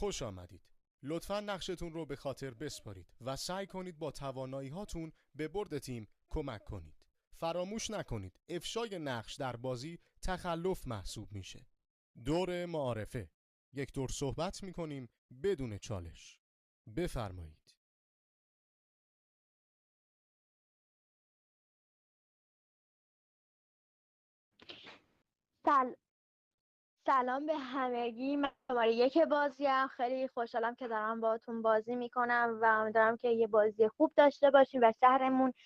خوش آمدید. لطفاً نقشتون رو به خاطر بسپارید و سعی کنید با توانایی هاتون به برد تیم کمک کنید. فراموش نکنید افشای نقش در بازی تخلف محسوب میشه. دور معارفه. یک دور صحبت میکنیم بدون چالش. بفرمایید. سلام به همگی. من شماره 1 بازیم. خیلی خوشحالم که دارم باهاتون بازی میکنم و امیدوارم که یه بازی خوب داشته باشیم و شهرمون